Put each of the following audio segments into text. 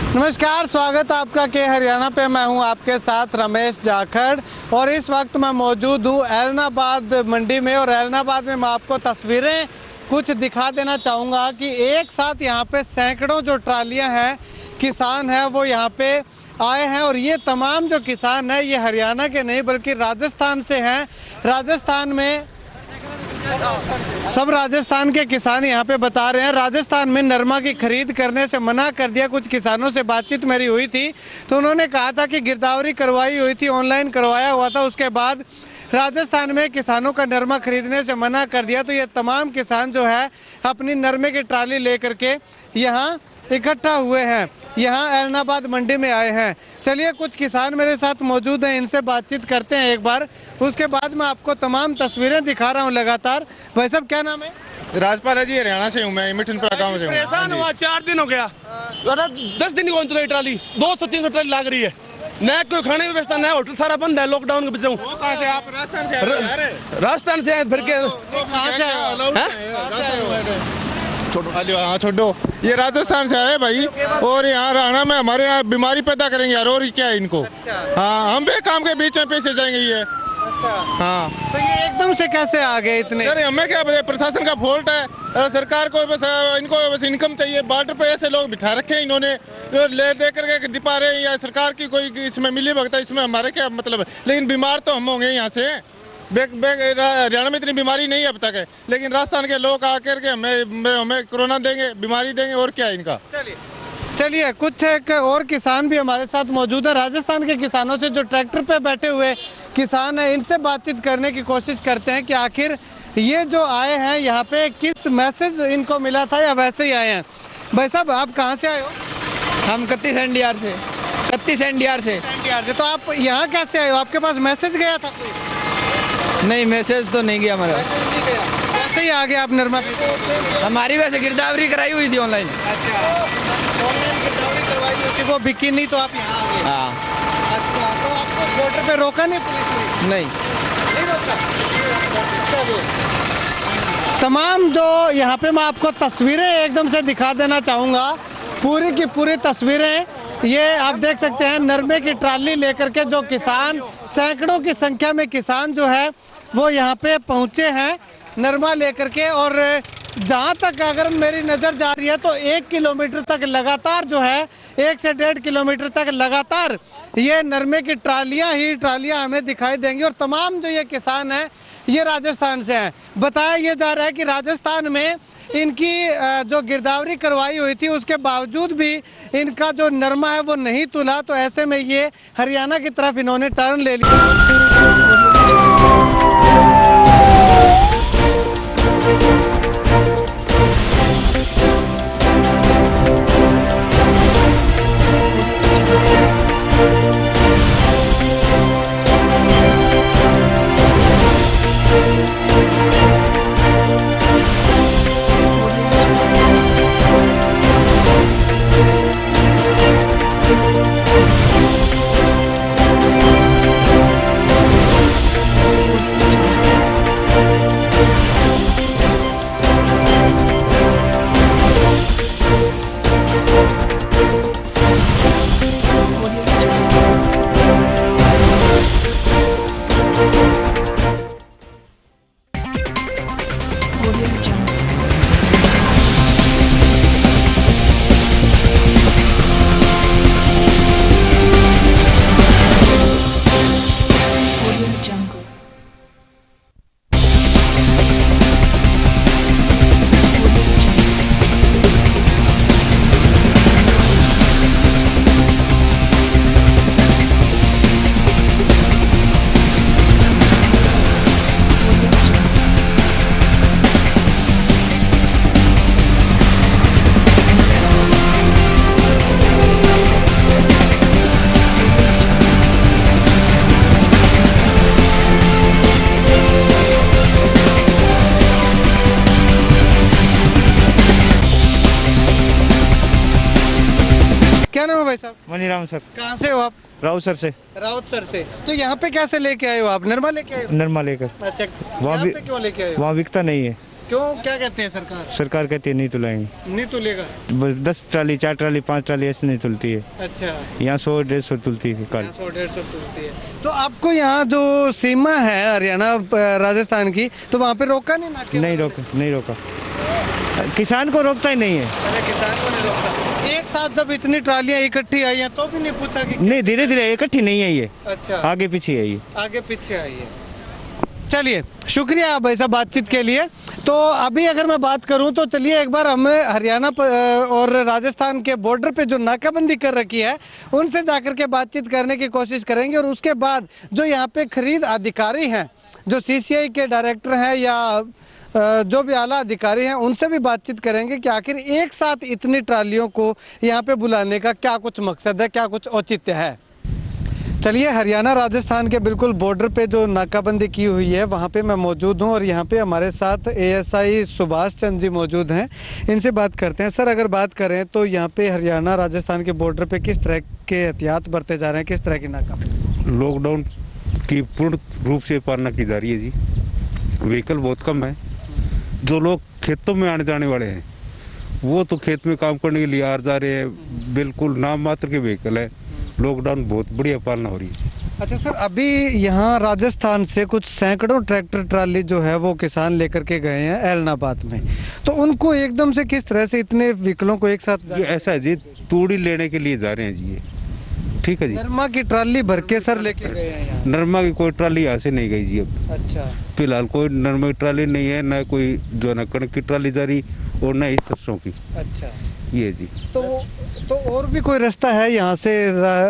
नमस्कार, स्वागत आपका के हरियाणा पे। मैं हूं आपके साथ रमेश जाखड़ और इस वक्त मैं मौजूद हूं ऐलनाबाद मंडी में। और ऐलनाबाद में मैं आपको तस्वीरें कुछ दिखा देना चाहूँगा कि एक साथ यहां पे सैकड़ों जो ट्रालियां हैं, किसान हैं, वो यहां पे आए हैं। और ये तमाम जो किसान हैं ये हरियाणा के नहीं बल्कि राजस्थान से हैं। राजस्थान में सब राजस्थान के किसान यहाँ पे बता रहे हैं राजस्थान में नरमा की खरीद करने से मना कर दिया। कुछ किसानों से बातचीत मेरी हुई थी तो उन्होंने कहा था कि गिरदावरी करवाई हुई थी, ऑनलाइन करवाया हुआ था, उसके बाद राजस्थान में किसानों का नरमा खरीदने से मना कर दिया। तो ये तमाम किसान जो है अपनी नरमे की ट्राली लेकर के यहाँ इकट्ठा हुए हैं, यहाँ ऐलनाबाद मंडी में आए हैं। चलिए कुछ किसान मेरे साथ मौजूद हैं, इनसे बातचीत करते हैं एक बार, उसके बाद मैं आपको तमाम तस्वीरें दिखा रहा हूँ लगातार। भाई साहब क्या नाम है? राजपाल है जी, हरियाणा से हूँ मैं, मिठनपुरा गाँव से हूँ। परेशान हुआ, 4 दिन हो गया, 10 दिन कौन चलाई ट्राली, 200-300 ट्राली लाग रही है। न कोई खाने की व्यवस्था, न होटल, सारा बंद है लॉकडाउन के बीच में। कहाँ से आप? राजस्थान से? राजस्थान से फिर के कहाँ से छोड़ो, ये राजस्थान से आए भाई। और यहाँ रहना में हमारे यहाँ बीमारी पैदा करेंगे यार, और क्या है इनको। हाँ, हम भी काम के बीच में पैसे जाएंगे ये। हाँ, तो ये एकदम से कैसे आ गए इतने? अरे हमें क्या, प्रशासन का फॉल्ट है। सरकार को बस इनको बस इनकम चाहिए। बॉर्डर पे ऐसे लोग बिठा रखे हैं इन्होंने जो ले दे करके दिपा रहे हैं, या सरकार की कोई इसमें मिली भगता, इसमें हमारे क्या मतलब है। लेकिन बीमार तो हम होंगे यहाँ से। हरियाणा में इतनी बीमारी नहीं अब तक है, लेकिन राजस्थान के लोग आकर के हमें कोरोना देंगे, बीमारी देंगे, और क्या है इनका। चलिए कुछ एक और किसान भी हमारे साथ मौजूद है। राजस्थान के किसानों से जो ट्रैक्टर पे बैठे हुए किसान हैं, इनसे बातचीत करने की कोशिश करते हैं कि आखिर ये जो आए हैं यहाँ पे किस मैसेज इनको मिला था या वैसे ही आए हैं। भाई साहब आप कहाँ से आए हो? हम 31 एनडीआर से। तो आप यहाँ कैसे आए हो? आपके पास मैसेज गया था कोई? नहीं, मैसेज तो नहीं गया हमारा। वैसे ही आ गए आप नरमा पे? हमारी वैसे गिरदावरी कराई हुई थी ऑनलाइन। अच्छा, ऑनलाइन गिरदावरी करवाई हुई थी, वो बिकी नहीं तो आप यहाँ आ गए। हाँ। अच्छा, तो आपको बॉर्डर पे रोका नहीं पुलिस ने? नहीं रोका। तमाम जो यहाँ पे मैं आपको तस्वीरें एकदम से दिखा देना चाहूँगा, पूरी की पूरी तस्वीरें ये आप देख सकते हैं। नरमे की ट्राली लेकर के जो किसान, सैकड़ों की संख्या में किसान जो है वो यहाँ पे पहुँचे हैं नरमा लेकर के। और जहाँ तक अगर मेरी नज़र जा रही है तो 1 किलोमीटर तक लगातार जो है, 1 से 1.5 किलोमीटर तक लगातार ये नरमे की ट्रालियाँ हमें दिखाई देंगी। और तमाम जो ये किसान हैं ये राजस्थान से हैं। बताया ये जा रहा है कि राजस्थान में इनकी जो गिरदावरी करवाई हुई थी उसके बावजूद भी इनका जो नरमा है वो नहीं तुला। तो ऐसे में ये हरियाणा की तरफ इन्होंने टर्न ले लिया। क्या नाम है भाई साहब? मनीराम सर। कहाँ से हो आप? राउत सर से। राउत सर से। तो यहाँ पे कैसे लेके आए हो आप? नरमा लेके आए हो? नरमा लेकर। अच्छा, वहाँ यहाँ भी पे क्यों लेके आए हो? वहाँ बिकता नहीं है। क्यों, क्या कहते हैं सरकार? सरकार कहती है नहीं तुलाएंगे, नहीं तुलेगा। बस 10 ट्राली 4 ट्राली 5 ट्राली ऐसे नहीं तुलती है। अच्छा, यहाँ 100-150 तुलती है कल। 100-150 तुलती है। तो आपको यहाँ जो सीमा है हरियाणा राजस्थान की, तो वहाँ पे रोका नहीं नाके? नहीं रोका, किसान को रोकता ही नहीं है। अरे किसान को नहीं रोकता। एक साथ जब इतनी ट्रालियाँ इकट्ठी आई हैं तो भी नहीं पूछा कि नहीं, धीरे धीरे इकट्ठी नहीं है ये। अच्छा, आगे पीछे है ये। आगे पीछे आई है। चलिए, शुक्रिया आप ऐसा बातचीत के लिए। तो अभी अगर मैं बात करूं तो चलिए एक बार हम हरियाणा और राजस्थान के बॉर्डर पे जो नाकाबंदी कर रखी है उनसे जाकर के बातचीत करने की कोशिश करेंगे, और उसके बाद जो यहाँ पे खरीद अधिकारी हैं, जो CCI के डायरेक्टर हैं या जो भी आला अधिकारी हैं, उनसे भी बातचीत करेंगे कि आखिर एक साथ इतनी ट्रालियों को यहाँ पे बुलाने का क्या कुछ मकसद है, क्या कुछ औचित्य है। चलिए, हरियाणा राजस्थान के बिल्कुल बॉर्डर पे जो नाकाबंदी की हुई है वहाँ पे मैं मौजूद हूँ, और यहाँ पे हमारे साथ ASI सुभाष चंद्र जी मौजूद हैं। इनसे बात करते हैं। सर, अगर बात करें तो यहाँ पे हरियाणा राजस्थान के बॉर्डर पे किस तरह के एहतियात बरते जा रहे हैं, किस तरह की नाकाबंदी? लॉकडाउन की पूर्ण रूप से पालना की जा रही है जी। व्हीकल बहुत कम है। जो लोग खेतों में आने जाने वाले हैं वो तो खेत में काम करने के लिए आ जा रहे हैं, बिल्कुल नाम मात्र के व्हीकल है। लॉकडाउन बहुत बढ़िया पालना हो रही है। अच्छा सर, अभी यहाँ राजस्थान से कुछ सैकड़ों ट्रैक्टर ट्राली जो है वो किसान लेकर के गए हैं एलनाबाद में, तो उनको एकदम से किस तरह से इतने व्हीकलों को एक साथ? ये ऐसा है जी, तूड़ी लेने के लिए जा रहे हैं जी ये। ठीक है जी। नरमा की ट्राली भर के सर लेके गए हैं यहाँ? नरमा की कोई ट्राली यहाँ से नहीं गई जी अब। अच्छा, फिलहाल कोई नरमा की ट्राली नहीं है, न कोई जो है कणक की ट्राली जा रही और न ही सरसों की। अच्छा, ये जी। तो और भी कोई रास्ता है यहाँ से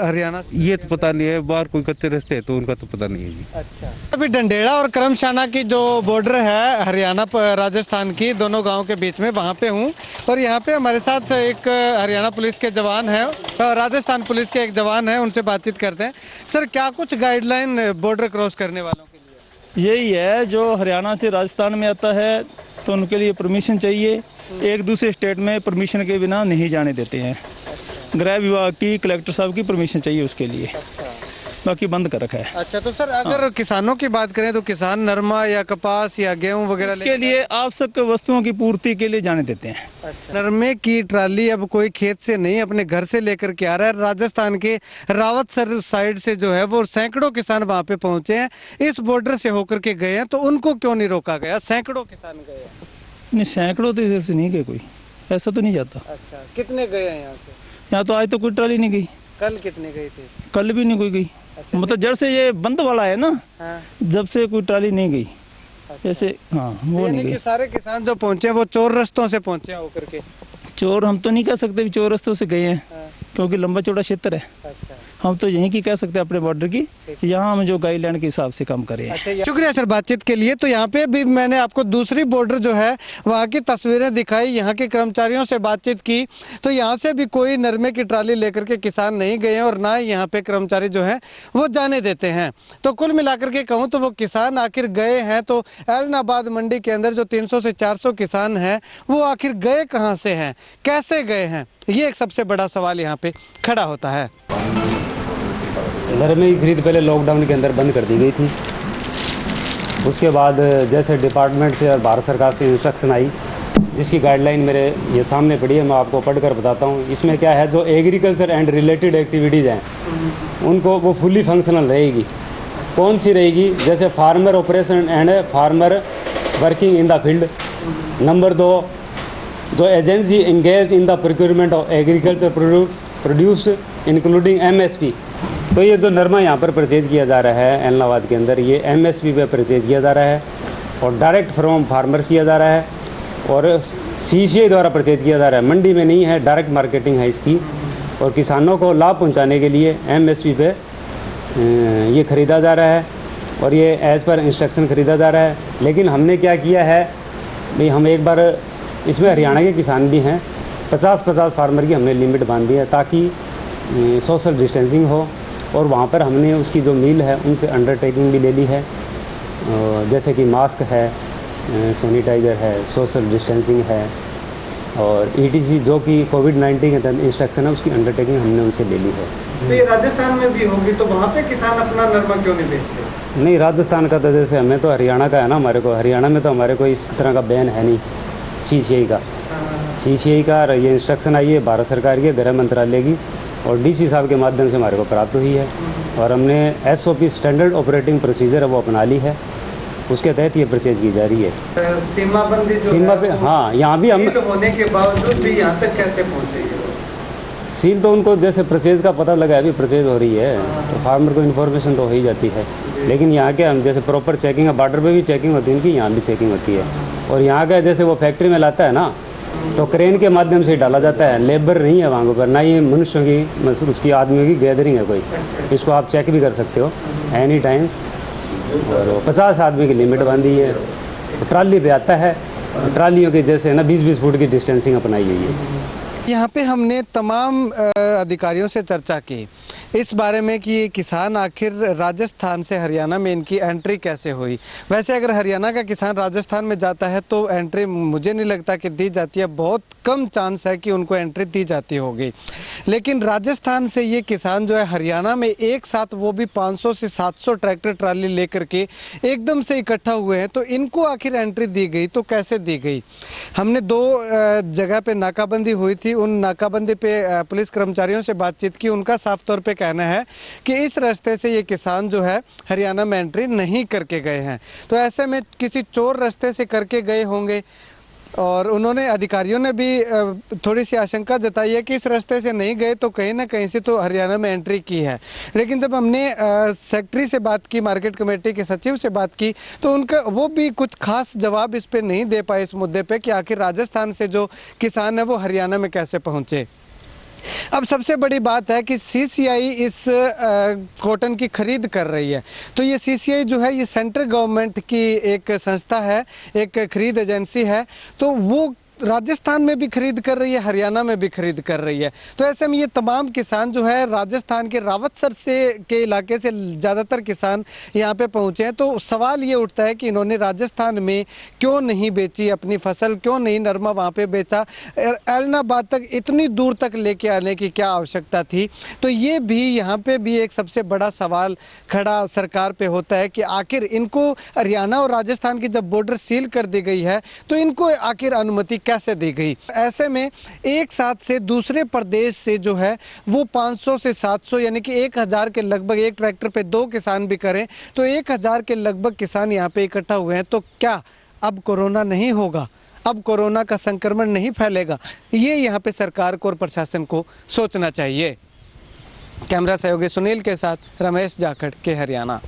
हरियाणा से? ये तो पता नहीं है, बाहर कोई कच्चे रास्ते है तो उनका तो पता नहीं है जी। अच्छा, अभी डंडेड़ा और करमशाना की जो बॉर्डर है हरियाणा राजस्थान की, दोनों गांव के बीच में, वहाँ पे हूँ, और यहाँ पे हमारे साथ एक हरियाणा पुलिस के जवान हैं, राजस्थान पुलिस के एक जवान हैं, उनसे बातचीत करते हैं। सर, क्या कुछ गाइडलाइन बॉर्डर क्रॉस करने वालों के लिए? यही है, जो हरियाणा से राजस्थान में आता है तो उनके लिए परमिशन चाहिए। एक दूसरे स्टेट में परमिशन के बिना नहीं जाने देते हैं। गृह विभाग की, कलेक्टर साहब की परमिशन चाहिए उसके लिए। बाकी बंद कर रखा है। अच्छा, तो सर अगर किसानों की बात करें तो किसान नरमा या कपास या गेहूं वगैरह उसके लिए आवश्यक वस्तुओं की पूर्ति के लिए जाने देते हैं। अच्छा, नरमे की ट्राली अब कोई खेत से नहीं, अपने घर से लेकर के आ रहा है। राजस्थान के रावतसर साइड से जो है वो सैकड़ों किसान वहाँ पे पहुंचे हैं, इस बॉर्डर से होकर के गए हैं, तो उनको क्यों नहीं रोका गया? सैकड़ों किसान गए हैं। नहीं, सैकड़ों तो इधर से नहीं गए, कोई ऐसा तो नहीं जाता। अच्छा, कितने गए हैं यहाँ से? यहाँ तो आज तो कोई ट्राली नहीं गई। कल कितने गए थे? कल भी नहीं कोई गई। अच्छा, मतलब जब से ये बंद वाला है ना, हाँ। जब से कोई ट्राली नहीं गई। जैसे हाँ, वो नहीं यानी गई। कि सारे किसान जो पहुंचे वो चोर रास्तों से पहुंचे होकर के? चोर हम तो नहीं कह सकते भी चोर रास्तों से गए हैं, क्योंकि लंबा चौड़ा क्षेत्र है। अच्छा, हम तो यहीं की कह सकते हैं अपने बॉर्डर की, यहाँ हम जो गाइडलाइन के हिसाब से काम करें। अच्छा, शुक्रिया सर बातचीत के लिए। तो यहाँ पे भी मैंने आपको दूसरी बॉर्डर जो है वहाँ की तस्वीरें दिखाई, यहाँ के कर्मचारियों से बातचीत की, तो यहाँ से भी कोई नरमे की ट्राली लेकर के किसान नहीं गए हैं, और ना ही यहाँ पे कर्मचारी जो है वो जाने देते हैं। तो कुल मिलाकर के कहूँ तो वो किसान आखिर गए हैं तो एलनाबाद मंडी के अंदर जो 300 से 400 किसान हैं वो आखिर गए कहाँ से हैं, कैसे गए हैं, ये एक सबसे बड़ा सवाल यहाँ पे खड़ा होता है। नरमे की खरीद पहले लॉकडाउन के अंदर बंद कर दी गई थी। उसके बाद जैसे डिपार्टमेंट से और भारत सरकार से इंस्ट्रक्शन आई, जिसकी गाइडलाइन मेरे ये सामने पड़ी है, मैं आपको पढ़कर बताता हूँ। इसमें क्या है, जो एग्रीकल्चर एंड रिलेटेड एक्टिविटीज़ हैं उनको वो फुली फंक्शनल रहेगी। कौन सी रहेगी? जैसे farmer operation and farmer working in the field. Number 2, जो agency engage in the procurement of agriculture produce including MSP। तो ये जो नरमा यहाँ पर परचेज किया जा रहा है एलनाबाद के अंदर, ये MSP पे परचेज किया जा रहा है और डायरेक्ट फ्रॉम फार्मर्स किया जा रहा है, और CCI द्वारा परचेज किया जा रहा है। मंडी में नहीं है, डायरेक्ट मार्केटिंग है इसकी, और किसानों को लाभ पहुँचाने के लिए MSP पे ये ख़रीदा जा रहा है, और ये एज़ पर इंस्ट्रक्शन ख़रीदा जा रहा है। लेकिन हमने क्या किया है भाई, हम एक बार इसमें हरियाणा के किसान भी हैं, 50-50 फार्मर की हमने लिमिट बांध दी है ताकि सोशल डिस्टेंसिंग हो, और वहाँ पर हमने उसकी जो मिल है उनसे अंडरटेकिंग भी ले ली है, जैसे कि मास्क है, सैनिटाइज़र है, सोशल डिस्टेंसिंग है, और ETC जो कि कोविड-19 के तहत इंस्ट्रक्शन है उसकी अंडरटेकिंग हमने उनसे ले ली है। तो ये राजस्थान में भी होगी, तो वहाँ पे किसान अपना नरमा क्यों नहीं बेचते? नहीं, राजस्थान का तो जैसे हमें तो हरियाणा का है ना, हमारे को हरियाणा में तो हमारे को इस तरह का बैन है नहीं CCI का। CCI का ये इंस्ट्रक्शन आई है भारत सरकार की, गृह मंत्रालय की, और DC साहब के माध्यम से हमारे को प्राप्त हुई है, और हमने SOP स्टैंडर्ड ऑपरेटिंग प्रोसीजर है वो अपना ली है, उसके तहत ये परचेज की जा रही है। सीमाबंदी सीमा पे हाँ, यहाँ भी हम होने के बावजूद भी यहाँ तक कैसे पहुँचे? सील तो उनको जैसे परचेज का पता लगा, अभी परचेज हो रही है तो फार्मर को इन्फॉर्मेशन तो हो ही जाती है, लेकिन यहाँ के हम जैसे प्रॉपर चेकिंग है, बॉर्डर पे भी चेकिंग होती है इनकी, यहाँ भी चेकिंग होती है। और यहाँ का जैसे वो फैक्ट्री में लाता है ना, तो क्रेन के माध्यम से डाला जाता है, लेबर नहीं है वहाँ पर, ना ये मनुष्यों की उसकी आदमियों की गैदरिंग है कोई, इसको आप चेक भी कर सकते हो एनी टाइम। और 50 आदमी की लिमिट बांधी है, ट्राली पे आता है, ट्रालियों के जैसे ना 20-20 फुट की डिस्टेंसिंग अपनाई हुई है। यहाँ पे हमने तमाम अधिकारियों से चर्चा की इस बारे में कि ये किसान आखिर राजस्थान से हरियाणा में इनकी एंट्री कैसे हुई। वैसे अगर हरियाणा का किसान राजस्थान में जाता है तो एंट्री मुझे नहीं लगता कि दी जाती है, बहुत कम चांस है कि उनको एंट्री दी जाती होगी। लेकिन राजस्थान से ये किसान जो है हरियाणा में एक साथ, वो भी 500 से 700 ट्रैक्टर ट्राली लेकर के एकदम से इकट्ठा हुए हैं, तो इनको आखिर एंट्री दी गई तो कैसे दी गई। हमने 2 जगह पे नाकाबंदी हुई थी, उन नाकाबंदी पे पुलिस कर्मचारियों से बातचीत की, उनका साफ तौर पे कहना है कि इस रास्ते से ये किसान जो है हरियाणा में एंट्री नहीं करके गए हैं, तो ऐसे में किसी चोर रास्ते से करके गए होंगे। और उन्होंने, अधिकारियों ने भी थोड़ी सी आशंका जताई है कि इस रास्ते से नहीं गए तो कहीं ना कहीं से तो हरियाणा में एंट्री की है। लेकिन जब हमने सेक्रेटरी से बात की, मार्केट कमेटी के सचिव से बात की, तो उनका वो भी कुछ खास जवाब इस पे नहीं दे पाए, इस मुद्दे पे कि आखिर राजस्थान से जो किसान है वो हरियाणा में कैसे पहुँचे। अब सबसे बड़ी बात है कि CCI इस कॉटन की खरीद कर रही है, तो ये CCI जो है ये सेंट्रल गवर्नमेंट की एक संस्था है, एक खरीद एजेंसी है, तो वो राजस्थान में भी खरीद कर रही है, हरियाणा में भी खरीद कर रही है। तो ऐसे में ये तमाम किसान जो है राजस्थान के रावतसर से के इलाके से ज़्यादातर किसान यहाँ पे पहुँचे हैं। तो सवाल ये उठता है कि इन्होंने राजस्थान में क्यों नहीं बेची अपनी फसल, क्यों नहीं नरमा वहाँ पे बेचा, ऐलनाबाद तक इतनी दूर तक लेके आने की क्या आवश्यकता थी। तो ये भी यहाँ पे भी एक सबसे बड़ा सवाल खड़ा सरकार पे होता है कि आखिर इनको हरियाणा और राजस्थान की जब बॉर्डर सील कर दी गई है तो इनको आखिर अनुमति कैसे दी गई। ऐसे में एक साथ से दूसरे प्रदेश से जो है वो 500 से 700 यानी कि 1000 के लगभग, एक ट्रैक्टर पे 2 किसान भी करें तो 1000 के लगभग किसान यहाँ पे इकट्ठा हुए हैं। तो क्या अब कोरोना नहीं होगा, अब कोरोना का संक्रमण नहीं फैलेगा? ये यहाँ पे सरकार को और प्रशासन को सोचना चाहिए। कैमरा सहयोगी सुनील के साथ रमेश जाखड़ के हरियाणा।